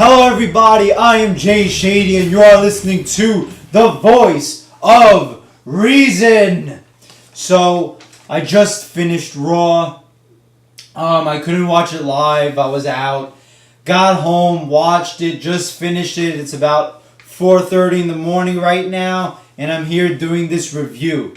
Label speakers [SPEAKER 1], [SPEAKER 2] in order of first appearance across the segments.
[SPEAKER 1] Hello everybody, I am Jay Shady and you are listening to The Voice of Reason. So, I just finished Raw. I couldn't watch it live, I was out. Got home, watched it, just finished it. It's about 4:30 in the morning right now, and I'm here doing this review.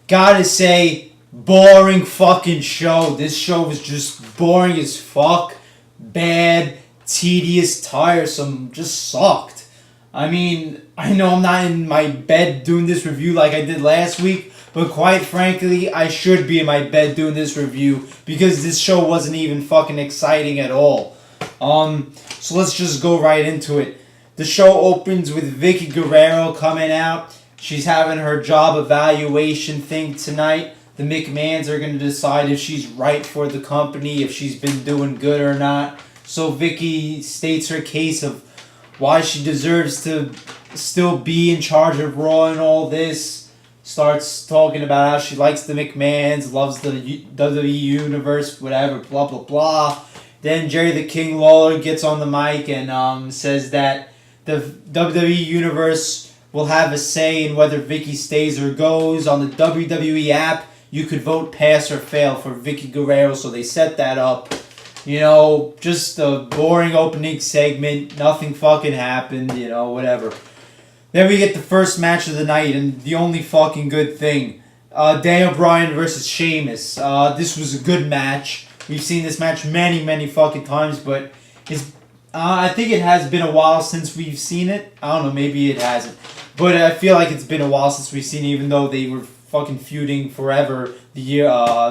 [SPEAKER 1] Gotta say, boring fucking show. This show was just boring as fuck. Bad, tedious, tiresome, just sucked. I mean, I know I'm not in my bed doing this review like I did last week, but quite frankly, I should be in my bed doing this review because this show wasn't even fucking exciting at all. So let's just go right into it. The show opens with Vickie Guerrero coming out. She's having her job evaluation thing tonight. The McMahons are going to decide if she's right for the company, if she's been doing good or not. So Vickie states her case of why she deserves to still be in charge of Raw and all this. Starts talking about how she likes the McMahons, loves the WWE Universe, whatever, blah, blah, blah. Then Jerry the King Lawler gets on the mic and says that the WWE Universe will have a say in whether Vickie stays or goes. On the WWE app, you could vote pass or fail for Vickie Guerrero, so they set that up. You know, just a boring opening segment. Nothing fucking happened, you know, whatever. Then we get the first match of the night, and the only fucking good thing. Daniel Bryan versus Sheamus. This was a good match. We've seen this match many fucking times, but I think it has been a while since we've seen it. I don't know, maybe it hasn't. But I feel like it's been a while since we've seen it, even though they were fucking feuding forever the year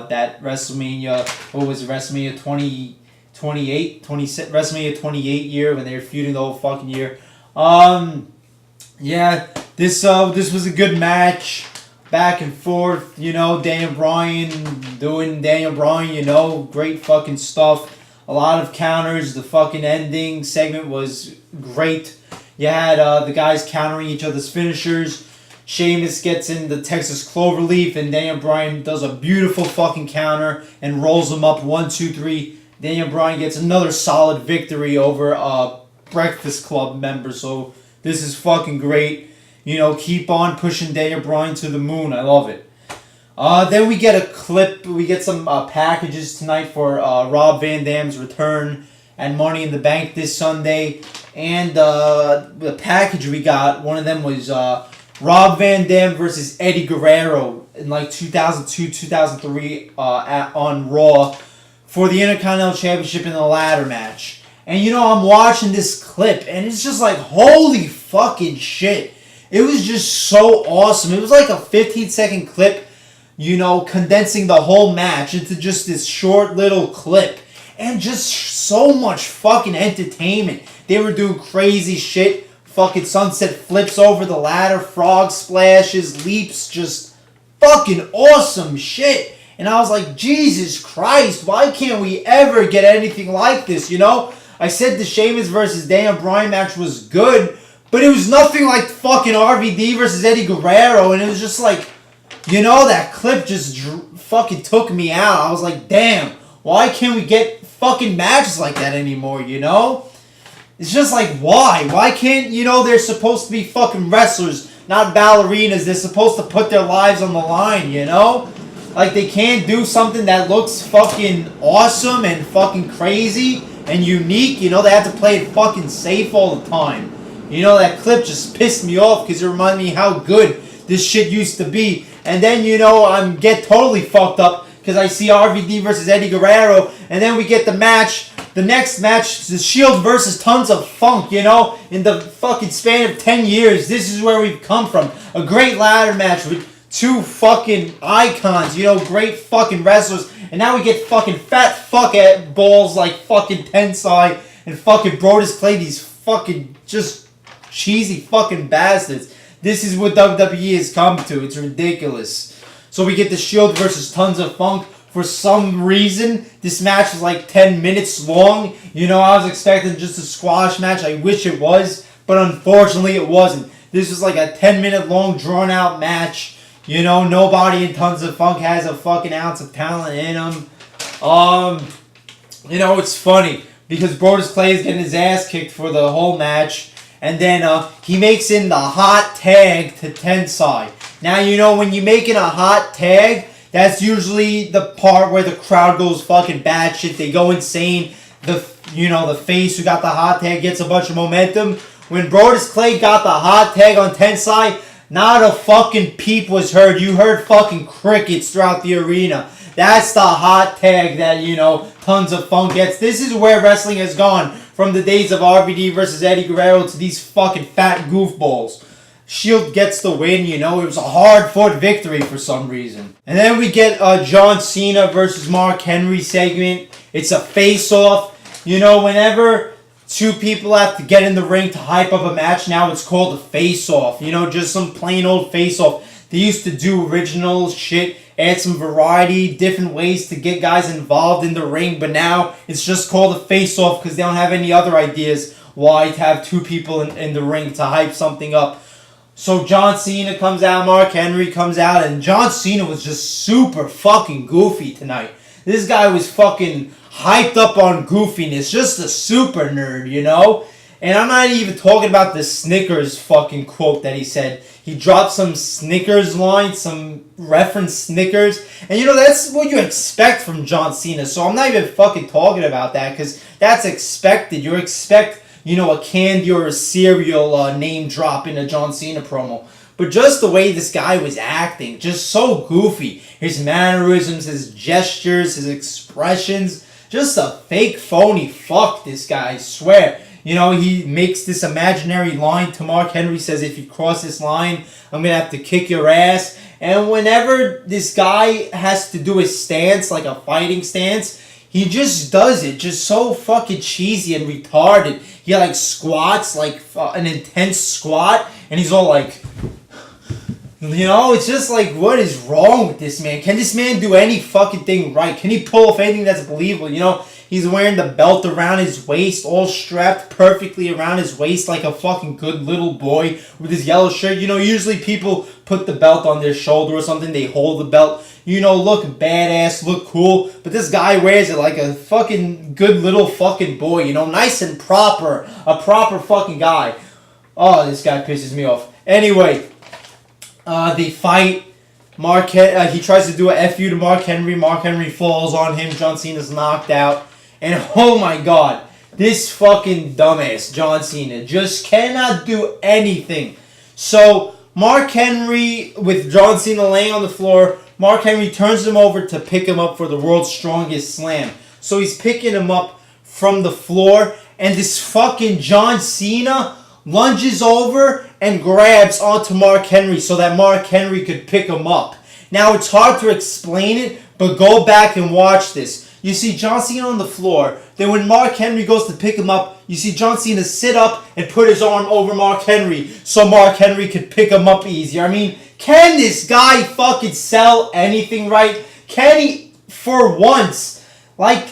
[SPEAKER 1] that WrestleMania, what was it, WrestleMania 28, WrestleMania 28 year when they were feuding the whole fucking year. Yeah, this was a good match. Back and forth, you know, Daniel Bryan doing Daniel Bryan, you know, great fucking stuff. A lot of counters. The fucking ending segment was great. You had the guys countering each other's finishers. Sheamus gets in the Texas Cloverleaf and Daniel Bryan does a beautiful fucking counter and rolls him up 1, 2, 3. Daniel Bryan gets another solid victory over Breakfast Club members. So this is fucking great. You know, keep on pushing Daniel Bryan to the moon. I love it. Then we get a clip. We get some packages tonight for Rob Van Dam's return and Money in the Bank this Sunday. And the package we got, one of them was Rob Van Dam versus Eddie Guerrero in like 2002, 2003 on Raw for the Intercontinental Championship in the ladder match. And you know, I'm watching this clip and it's just like, holy fucking shit. It was just so awesome. It was like a 15-second clip, you know, condensing the whole match into just this short little clip. And just so much fucking entertainment. They were doing crazy shit. Fucking sunset flips over the ladder, frog splashes, leaps, just fucking awesome shit. And I was like, Jesus Christ, why can't we ever get anything like this, you know? I said the Sheamus versus Daniel Bryan match was good, but it was nothing like fucking RVD versus Eddie Guerrero, and it was just like, you know, that clip just fucking took me out. I was like, damn, why can't we get fucking matches like that anymore, you know? It's just like, why? Why can't, you know, they're supposed to be fucking wrestlers, not ballerinas. They're supposed to put their lives on the line, you know? Like, they can't do something that looks fucking awesome and fucking crazy and unique. You know, they have to play it fucking safe all the time. You know, that clip just pissed me off because it reminded me how good this shit used to be. And then, you know, I'm get totally fucked up because I see RVD versus Eddie Guerrero. And then we get the match. The next match, the Shield versus Tons of Funk, you know. In the fucking span of 10 years, this is where we've come from. A great ladder match with two fucking icons, you know, great fucking wrestlers. And now we get fucking fat fuck at balls like fucking Tensai and fucking Brodus Clay, these fucking just cheesy fucking bastards. This is what WWE has come to. It's ridiculous. So we get the Shield versus Tons of Funk. For some reason, this match is like 10 minutes long. You know, I was expecting just a squash match. I wish it was, but unfortunately it wasn't. This was like a 10-minute long, drawn-out match. You know, nobody in Tons of Funk has a fucking ounce of talent in them. You know, it's funny. because Brodus Clay is getting his ass kicked for the whole match. And then he makes in the hot tag to Tensai. Now, you know, when you're making a hot tag, that's usually the part where the crowd goes fucking batshit. They go insane. The face who got the hot tag gets a bunch of momentum. When Brodus Clay got the hot tag on Tensai, not a fucking peep was heard. You heard fucking crickets throughout the arena. That's the hot tag that, you know, tons of fun gets. This is where wrestling has gone from the days of RVD versus Eddie Guerrero to these fucking fat goofballs. Shield gets the win, you know. It was a hard-fought victory for some reason. And then we get John Cena versus Mark Henry segment. It's a face-off. You know, whenever two people have to get in the ring to hype up a match, now it's called a face-off. You know, just some plain old face-off. They used to do original shit, add some variety, different ways to get guys involved in the ring, but now it's just called a face-off because they don't have any other ideas why to have two people in the ring to hype something up. So John Cena comes out, Mark Henry comes out, and John Cena was just super fucking goofy tonight. This guy was fucking hyped up on goofiness, just a super nerd, you know? And I'm not even talking about the Snickers fucking quote that he said. He dropped some Snickers line, some reference Snickers. And you know, that's what you expect from John Cena. So I'm not even fucking talking about that because that's expected. You expect, you know, a candy or a cereal name drop in a John Cena promo. But just the way this guy was acting, just so goofy. His mannerisms, his gestures, his expressions. Just a fake, phony fuck, this guy, I swear. You know, he makes this imaginary line to Mark Henry, says, if you cross this line, I'm going to have to kick your ass. And whenever this guy has to do his stance, like a fighting stance, he just does it, just so fucking cheesy and retarded. He like squats, like an intense squat, and he's all like... You know, it's just like, what is wrong with this man? Can this man do any fucking thing right? Can he pull off anything that's believable? You know, he's wearing the belt around his waist, all strapped perfectly around his waist like a fucking good little boy with his yellow shirt. You know, usually people put the belt on their shoulder or something. They hold the belt, you know, look badass, look cool. But this guy wears it like a fucking good little fucking boy, you know, nice and proper. A proper fucking guy. Oh, this guy pisses me off. Anyway... they fight. He tries to do a FU to Mark Henry. Mark Henry falls on him. John Cena's knocked out. And oh my god, this fucking dumbass John Cena just cannot do anything. So Mark Henry, with John Cena laying on the floor, Mark Henry turns him over to pick him up for the world's strongest slam. So he's picking him up from the floor, and this fucking John Cena lunges over and grabs onto Mark Henry so that Mark Henry could pick him up. Now, it's hard to explain it, but go back and watch this. You see John Cena on the floor. Then when Mark Henry goes to pick him up, you see John Cena sit up and put his arm over Mark Henry so Mark Henry could pick him up easier. I mean, can this guy fucking sell anything right? Can he, for once, like...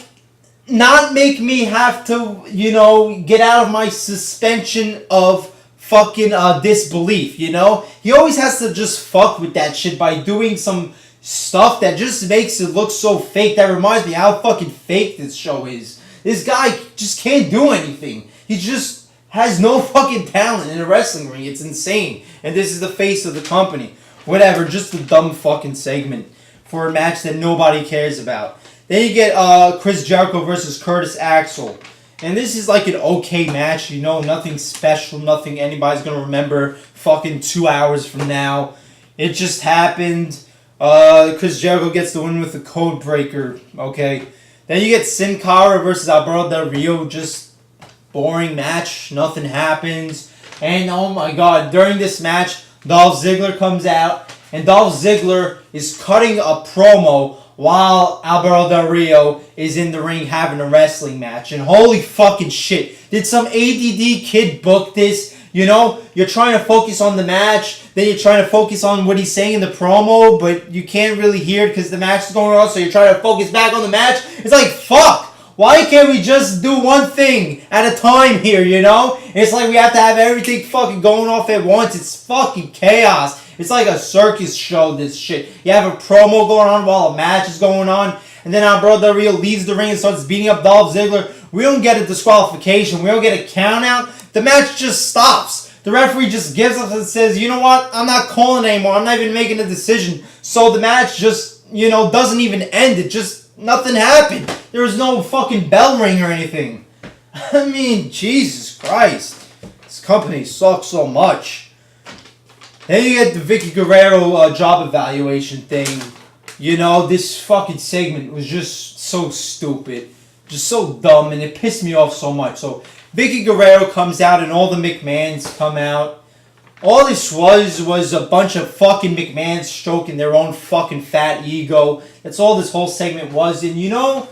[SPEAKER 1] not make me have to, you know, get out of my suspension of fucking disbelief, you know? He always has to just fuck with that shit by doing some stuff that just makes it look so fake. That reminds me how fucking fake this show is. This guy just can't do anything. He just has no fucking talent in a wrestling ring. It's insane. And this is the face of the company. Whatever, just a dumb fucking segment for a match that nobody cares about. Then you get Chris Jericho versus Curtis Axel. And this is like an okay match, you know, nothing special, nothing anybody's going to remember fucking 2 hours from now. It just happened. Chris Jericho gets the win with the code breaker, okay. Then you get Sin Cara versus Alberto Del Rio, just boring match, nothing happens. And oh my god, during this match, Dolph Ziggler comes out, and Dolph Ziggler is cutting a promo while Alberto Del Rio is in the ring having a wrestling match. And holy fucking shit, did some ADD kid book this? You know, you're trying to focus on the match, then you're trying to focus on what he's saying in the promo, but you can't really hear it because the match is going on, so you're trying to focus back on the match. It's like, fuck! Why can't we just do one thing at a time here, you know? It's like we have to have everything fucking going off at once. It's fucking chaos. It's like a circus show, this shit. You have a promo going on while a match is going on. and then our brother Real leaves the ring and starts beating up Dolph Ziggler. We don't get a disqualification. We don't get a count out. The match just stops. The referee just gives up and says, you know what? I'm not calling anymore. I'm not even making a decision. So the match just, doesn't even end. It just, nothing happened. There was no fucking bell ring or anything. I mean, Jesus Christ. This company sucks so much. Then you get the Vicky Guerrero job evaluation thing. This fucking segment was just so stupid. Just so dumb, and it pissed me off so much. So Vicky Guerrero comes out and all the McMahons come out. All this was a bunch of fucking McMahons stroking their own fucking fat ego. That's all this whole segment was. And Mr.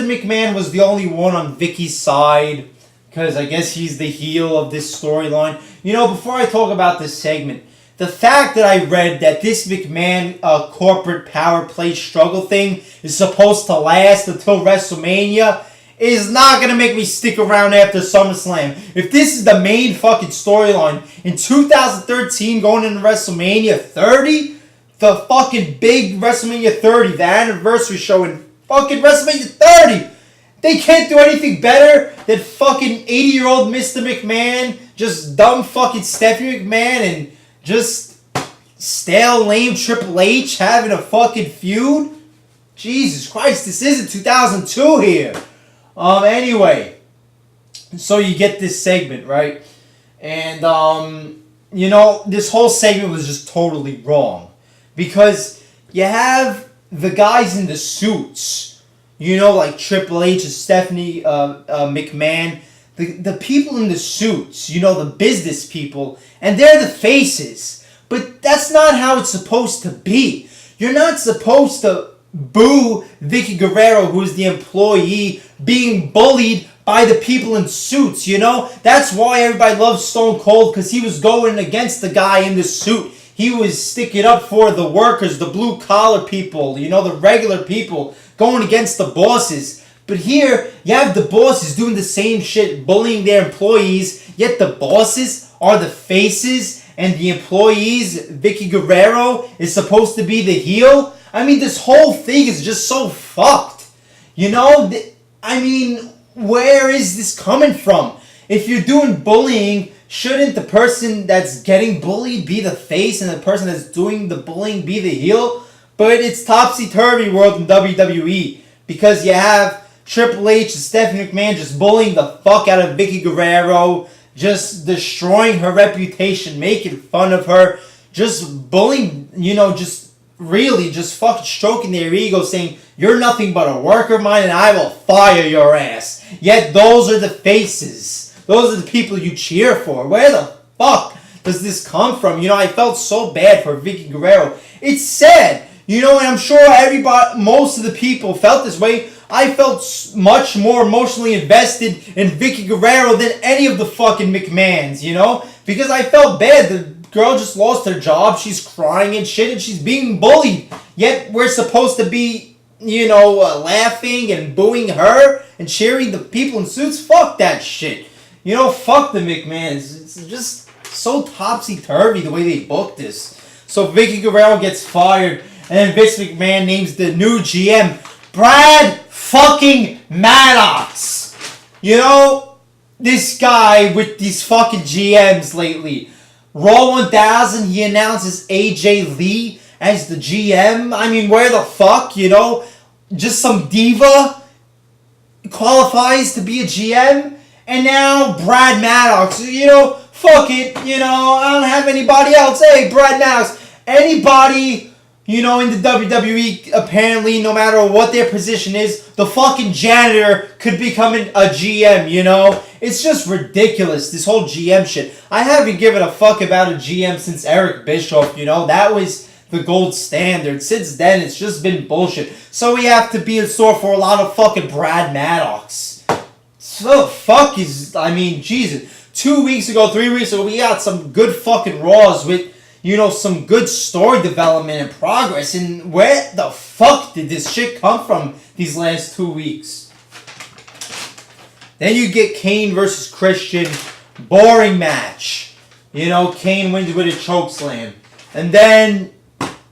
[SPEAKER 1] McMahon was the only one on Vicky's side, because I guess he's the heel of this storyline. Before I talk about this segment, the fact that I read that this McMahon corporate power play struggle thing is supposed to last until WrestleMania is not going to make me stick around after SummerSlam. If this is the main fucking storyline in 2013 going into WrestleMania 30, the fucking big WrestleMania 30, the anniversary show in fucking WrestleMania 30, they can't do anything better than fucking 80-year-old Mr. McMahon, just dumb fucking Stephanie McMahon, and just stale, lame Triple H having a fucking feud. Jesus Christ, this isn't 2002 here. Anyway, so you get this segment, right? And, this whole segment was just totally wrong. Because you have the guys in the suits, like Triple H and Stephanie McMahon, the people in the suits, the business people, and they're the faces. But that's not how it's supposed to be. You're not supposed to boo Vicky Guerrero, who's the employee, being bullied by the people in suits, That's why everybody loves Stone Cold, because he was going against the guy in the suit. He was sticking up for the workers, the blue-collar people, the regular people, going against the bosses. But here, you have the bosses doing the same shit, bullying their employees, yet the bosses are the faces, and the employees, Vicky Guerrero, is supposed to be the heel. I mean, this whole thing is just so fucked. Where is this coming from? If you're doing bullying, shouldn't the person that's getting bullied be the face and the person that's doing the bullying be the heel? But it's topsy-turvy world in WWE, because you have Triple H and Stephanie McMahon just bullying the fuck out of Vicky Guerrero, just destroying her reputation, making fun of her, just bullying, just fucking stroking their ego, saying, you're nothing but a worker of mine and I will fire your ass. Yet those are the faces. Those are the people you cheer for. Where the fuck does this come from? I felt so bad for Vicky Guerrero. It's sad. And I'm sure most of the people felt this way. I felt much more emotionally invested in Vicky Guerrero than any of the fucking McMahons, Because I felt bad. The girl just lost her job. She's crying and shit, and she's being bullied. Yet we're supposed to be, laughing and booing her and cheering the people in suits. Fuck that shit. Fuck the McMahons. It's just so topsy-turvy the way they booked this. So Vicky Guerrero gets fired, and then Vince McMahon names the new GM, Brad fucking Maddox. This guy with these fucking GMs lately. Raw 1000, he announces AJ Lee as the GM. I mean, where the fuck, Just some diva qualifies to be a GM. And now Brad Maddox, fuck it, I don't have anybody else. Hey, Brad Maddox, anybody, in the WWE, apparently, no matter what their position is, the fucking janitor could become a GM, It's just ridiculous, this whole GM shit. I haven't given a fuck about a GM since Eric Bischoff, That was the gold standard. Since then, it's just been bullshit. So we have to be in store for a lot of fucking Brad Maddox. So fuck is, Jesus. 2 weeks ago, 3 weeks ago, we got some good fucking Raws with, some good story development and progress. And where the fuck did this shit come from these last 2 weeks? Then you get Kane versus Christian. Boring match. Kane wins with a chokeslam. And then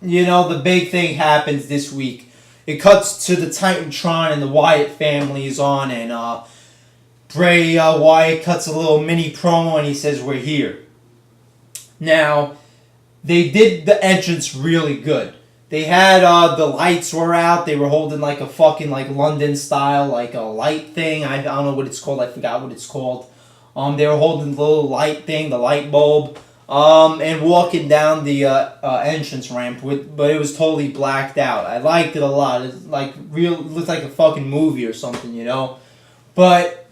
[SPEAKER 1] the big thing happens this week. It cuts to the Titantron and the Wyatt family is on, and Bray Wyatt cuts a little mini promo and he says, "We're here." Now, they did the entrance really good. They had, the lights were out. They were holding like a fucking like London style, like a light thing. I don't know what it's called. I forgot what it's called. They were holding the little light thing, the light bulb, and walking down the entrance ramp but it was totally blacked out. I liked it a lot. It looked like a fucking movie or something, But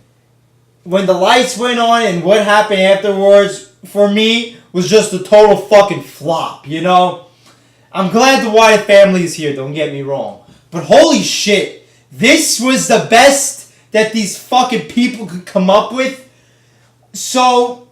[SPEAKER 1] when the lights went on and what happened afterwards, for me, was just a total fucking flop, I'm glad the Wyatt family is here, don't get me wrong. But holy shit, this was the best that these fucking people could come up with. So,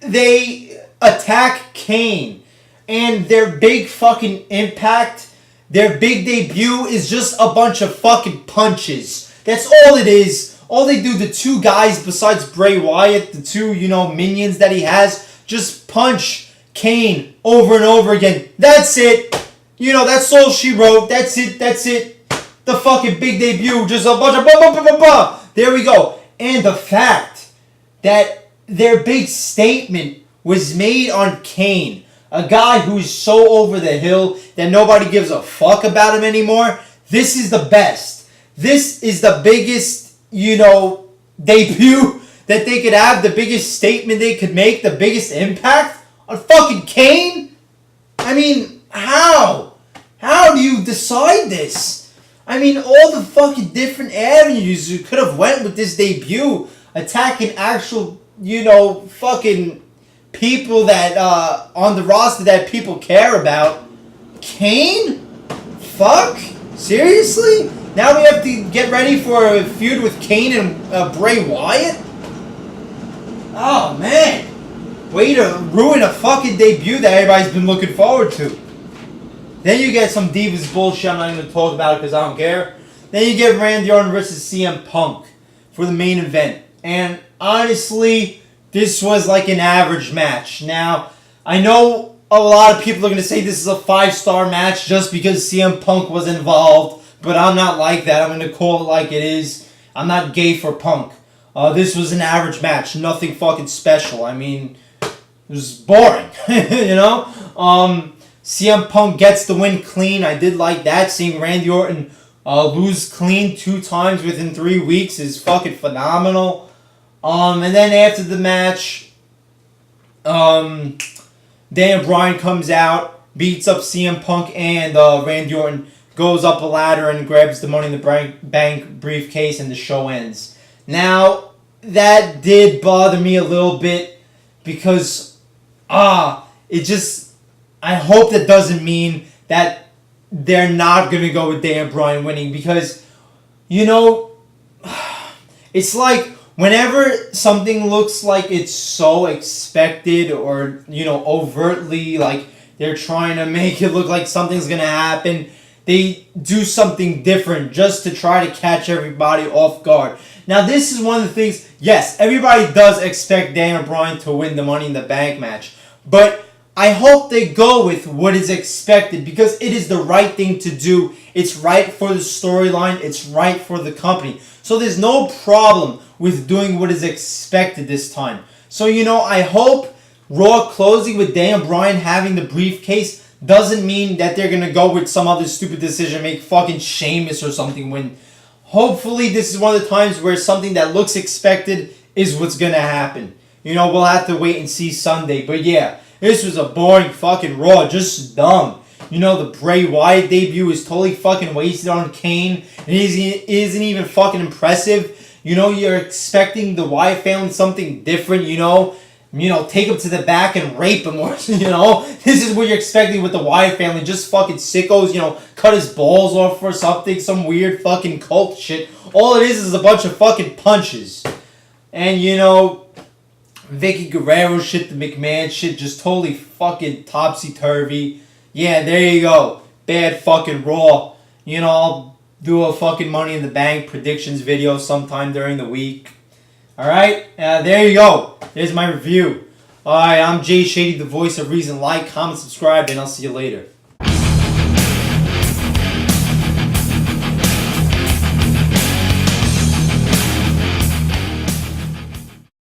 [SPEAKER 1] they attack Kane. And their big fucking impact, their big debut is just a bunch of fucking punches. That's all it is. All they do, the two guys besides Bray Wyatt, the two, minions that he has, just punch Kane over and over again. That's it. That's all she wrote. That's it. The fucking big debut. Just a bunch of There we go. And the fact that their big statement was made on Kane, a guy who's so over the hill that nobody gives a fuck about him anymore. This is the best. This is the biggest, debut that they could have, the biggest statement they could make, the biggest impact on fucking Kane? I mean, how? How do you decide this? I mean, all the fucking different avenues you could have went with this debut, attacking actual, fucking people that, on the roster that people care about. Kane? Fuck? Seriously? Now we have to get ready for a feud with Kane and Bray Wyatt? Oh, man. Way to ruin a fucking debut that everybody's been looking forward to. Then you get some Divas bullshit. I'm not going to talk about it because I don't care. Then you get Randy Orton versus CM Punk for the main event. And honestly, this was like an average match. Now, I know a lot of people are going to say this is a 5-star match just because CM Punk was involved. But I'm not like that. I'm going to call it like it is. I'm not gay for Punk. This was an average match. Nothing fucking special. I mean, it was boring. CM Punk gets the win clean. I did like that. Seeing Randy Orton lose clean 2 times within 3 weeks is fucking phenomenal. And then after the match, Daniel Bryan comes out, beats up CM Punk and Randy Orton, goes up a ladder and grabs the Money in the Bank briefcase, and the show ends. Now, that did bother me a little bit because, it just, I hope that doesn't mean that they're not going to go with Daniel Bryan winning because, it's like whenever something looks like it's so expected or, overtly, like they're trying to make it look like something's going to happen, they do something different just to try to catch everybody off guard. Now, this is one of the things, yes, everybody does expect Daniel Bryan to win the Money in the Bank match. But I hope they go with what is expected because it is the right thing to do. It's right for the storyline. It's right for the company. So there's no problem with doing what is expected this time. So, I hope Raw closing with Daniel Bryan having the briefcase doesn't mean that they're going to go with some other stupid decision, make fucking Sheamus or something win. Hopefully this is one of the times where something that looks expected is what's going to happen. We'll have to wait and see Sunday. But yeah, this was a boring fucking Raw. Just dumb. The Bray Wyatt debut is totally fucking wasted on Kane. It isn't even fucking impressive. You're expecting the Wyatt family something different, take him to the back and rape him or, This is what you're expecting with the Wyatt family. Just fucking sickos, cut his balls off or something. Some weird fucking cult shit. All it is a bunch of fucking punches. And, Vicky Guerrero shit, the McMahon shit, just totally fucking topsy-turvy. Yeah, there you go. Bad fucking Raw. I'll do a fucking Money in the Bank predictions video sometime during the week. Alright, there you go. There's my review. Alright, I'm Jay Shady, the voice of reason. Like, comment, subscribe, and I'll see you later.